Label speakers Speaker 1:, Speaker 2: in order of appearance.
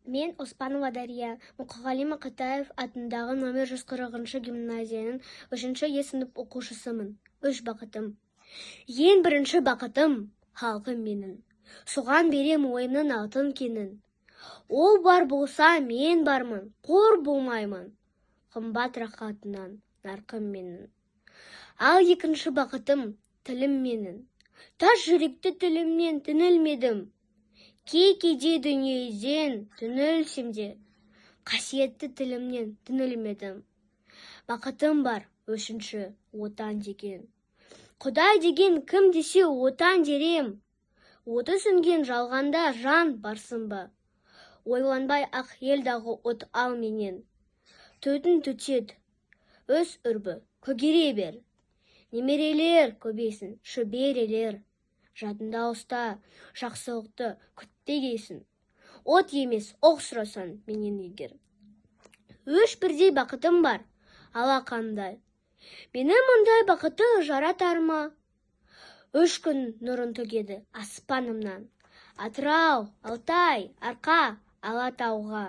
Speaker 1: Мен Оспанова Дария, Мұқағали Мақатаев атындағы номер 140 гимназияның 3 сынып оқушысымын. 3 бақытым. Ең бірінші бақытым халқым менің. Соған берем ойымның алтын кенін. Ол бар болса мен бармын, қор болмаймын. Қымбат рақатынан нарқым менің. Ал екінші бақытым тілім менің. Тас жүректі тілімнен түнілмедім. Кейде дүниеден түнілсем де, қасиетті тілімнен түнілмедім. Бақытым бар, үшінші, отан деген. Құдай деген кім десе отан дерем. Оты сөнген жалғанда жан барсын ба? Ойланбай ақ елдағы от ал менен. Төтін түтет, өз үрбі, көгере бер. Немерелер көбейсін, шөберелер. Жадында ұста, жақсылықты күттегейсін. От емес, оқ сұрасан менен егер. 3 бірдей бақытым бар, алақандай. Мені мұндай бақыты жаратар ма? 3 күн нұрын төгеді аспанымнан. Атырау, Алтай, Арқа, Алатауға.